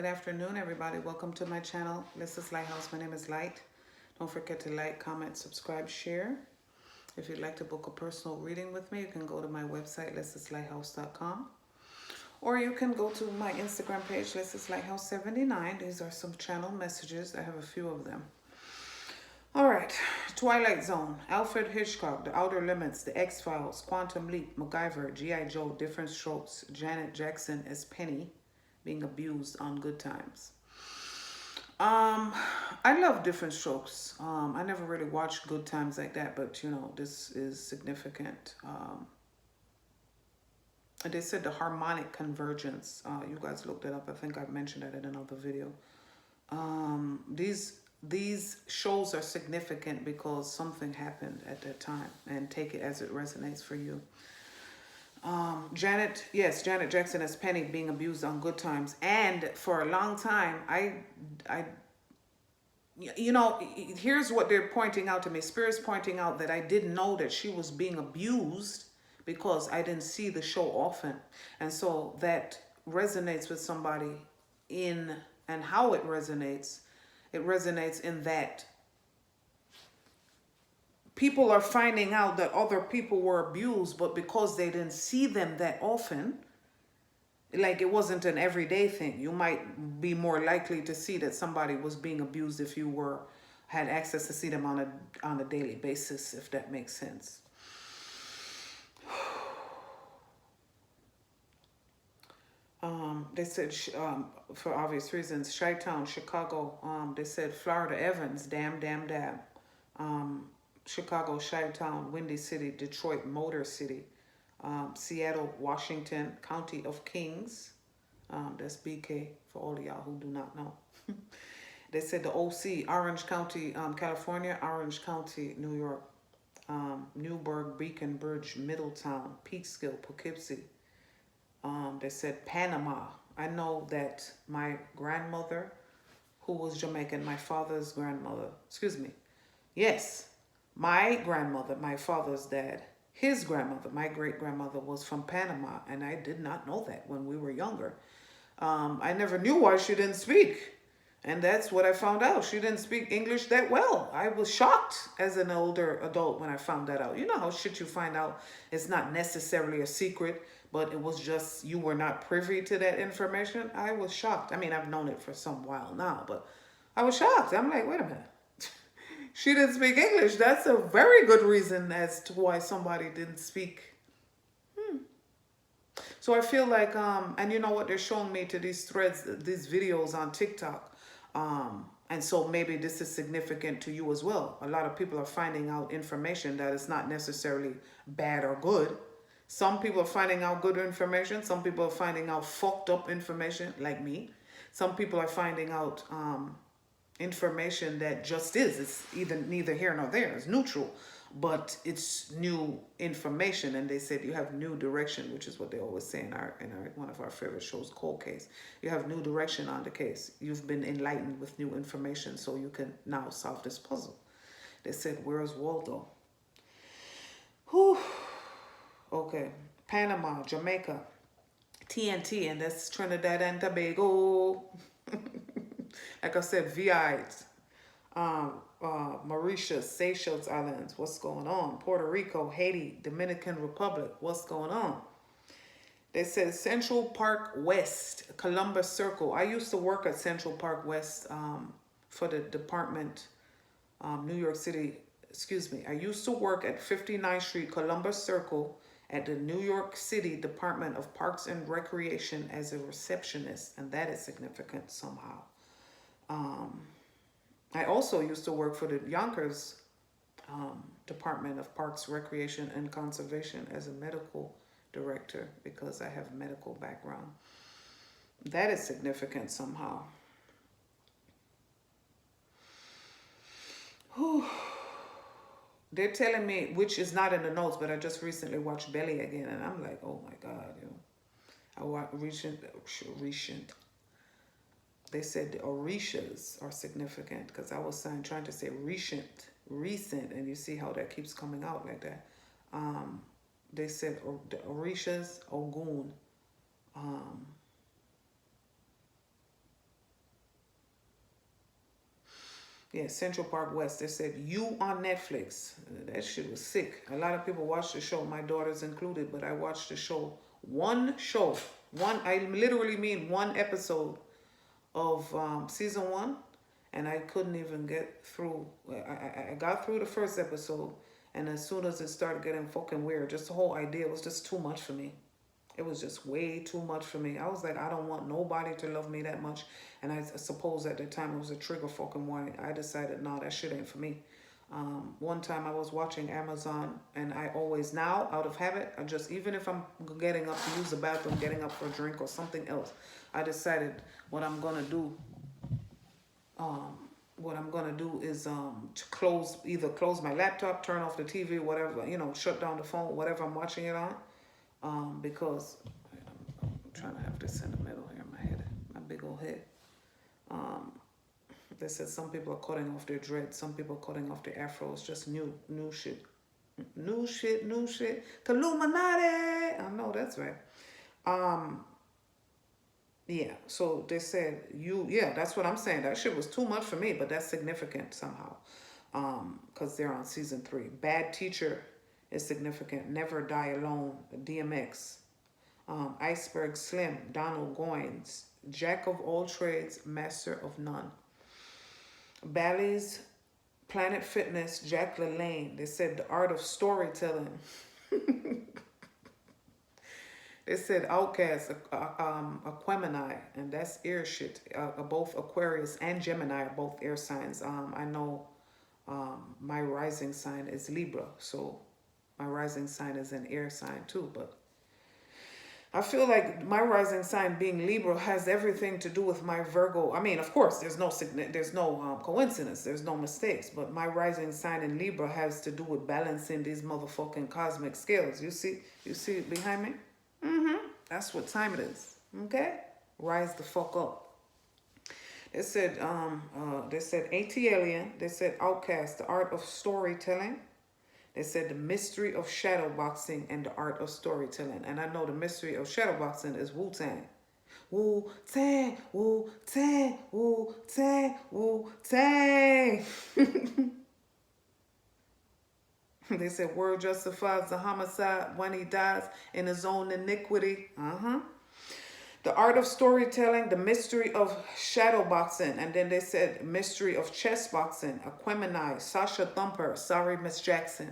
Good afternoon, everybody. Welcome to my channel. This is Lighthouse. My name is Light. Don't forget to like, comment, subscribe, share. If you'd like to book a personal reading with me, you can go to my website, 𝂀LISSA'S.com. Or you can go to my Instagram page, 𝂀LISSA'S79. These are some channel messages. I have a few of them. All right. Twilight Zone, Alfred Hitchcock, The Outer Limits, The X-Files, Quantum Leap, MacGyver, G.I. Joe, Different Strokes, Janet Jackson as Penny, being abused on Good Times. I love Different Strokes. I never really watched Good Times like that, but you know, this is significant. They said the harmonic convergence. You guys looked it up. I think I've mentioned that in another video. These shows are significant because something happened at that time, and take it as it resonates for you. Janet Jackson as Penny being abused on Good Times, and for a long time, you know, here's what they're pointing out to me. Spirit's pointing out that I didn't know that she was being abused because I didn't see the show often, and so that resonates with somebody in, and how it resonates in that people are finding out that other people were abused, but because they didn't see them that often, like it wasn't an everyday thing. You might be more likely to see that somebody was being abused if you had access to see them on a daily basis, if that makes sense. They said, for obvious reasons, Chi-Town, Chicago. They said Florida Evans, damn. Chicago, Chi-Town, Windy City, Detroit, Motor City, Seattle, Washington, County of Kings. That's BK for all of y'all who do not know. They said the OC, Orange County, California, Orange County, New York, Newburgh, Beacon, Bridge, Middletown, Peekskill, Poughkeepsie. They said Panama. I know that my grandmother, who was Jamaican, my father's grandmother, yes, my grandmother, my father's dad, his grandmother, my great-grandmother was from Panama, and I did not know that when we were younger. I never knew why she didn't speak, and that's what I found out. She didn't speak English that well. I was shocked as an older adult when I found that out. You know how shit you find out, it's not necessarily a secret, but it was just you were not privy to that information. I was shocked. I mean, I've known it for some while now, but I was shocked. I'm like, wait a minute. She didn't speak English. That's a very good reason as to why somebody didn't speak. So I feel like, and you know what, they're showing me to these threads, these videos on TikTok. And so maybe this is significant to you as well. A lot of people are finding out information that is not necessarily bad or good. Some people are finding out good information. Some people are finding out fucked up information, like me. Some people are finding out information that just is. It's neither here nor there. It's neutral, but it's new information. And they said you have new direction, which is what they always say in one of our favorite shows, Cold Case. You have new direction on the case. You've been enlightened with new information, so you can now solve this puzzle. They said, where's Waldo? Whew. Okay, Panama, Jamaica, TNT, and that's Trinidad and Tobago. Like I said, VIs, Mauritius, Seychelles Islands, what's going on? Puerto Rico, Haiti, Dominican Republic, what's going on? They said Central Park West, Columbus Circle. I used to work at Central Park West for the department, New York City, I used to work at 59th Street, Columbus Circle, at the New York City Department of Parks and Recreation as a receptionist, and that is significant somehow. I also used to work for the Yonkers Department of Parks, Recreation, and Conservation as a medical director because I have a medical background. That is significant somehow. Whew. They're telling me, which is not in the notes, but I just recently watched Belly again, and I'm like, oh my God, you know. I watched recent. They said the Orishas are significant because I was trying to say recent, and you see how that keeps coming out like that. They said the Orishas, Ogun, Yeah, Central Park West. They said You on Netflix. That shit was sick. A lot of people watched the show, my daughters included, but I watched the show. One show. One, I literally mean one episode of season one, and I couldn't even get through. I got through the first episode, and as soon as it started getting fucking weird, just the whole idea was just too much for me. It was just way too much for me. I was like, I don't want nobody to love me that much. And I suppose at the time it was a trigger fucking warning. I decided, no, that shit ain't for me. One time I was watching Amazon, and I always now, out of habit, I just, even if I'm getting up to use the bathroom, getting up for a drink or something else, I decided what I'm gonna do. What I'm gonna do is to either close my laptop, turn off the TV, whatever, shut down the phone, whatever I'm watching it on. Because I'm trying to have this in the middle here in my head, my big old head. They said some people are cutting off their dreads, some people are cutting off their afros, just new shit. New shit. Illuminati! I know, that's right. Yeah, so they said, that's what I'm saying. That shit was too much for me, but that's significant somehow. Because they're on season 3. Bad Teacher is significant. Never Die Alone, DMX. Iceberg Slim, Donald Goines. Jack of all trades, master of none. Bally's Planet Fitness, Jack LaLanne. They said The Art of Storytelling. They said Outcast, Aquemini, and that's air shit. Both Aquarius and Gemini are both air signs. I know my rising sign is Libra, so my rising sign is an air sign too, but I feel like my rising sign being Libra has everything to do with my Virgo. I mean, of course, there's no coincidence, there's no mistakes, but my rising sign in Libra has to do with balancing these motherfucking cosmic scales. You see it behind me? That's what time it is. Okay? Rise the fuck up. They said AT-Alien. They said Outcast, The Art of Storytelling. They said The Mystery of Shadowboxing and The Art of Storytelling. And I know the mystery of shadowboxing is Wu-Tang. Wu-Tang, Wu-Tang, Wu-Tang, Wu-Tang. They said word justifies the homicide when he dies in his own iniquity. The Art of Storytelling, The Mystery of Shadowboxing. And then they said Mystery of Chessboxing, Aquemini, Sasha Thumper, Sorry Miss Jackson.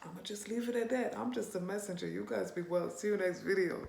I'm going to just leave it at that. I'm just a messenger. You guys be well. See you next video.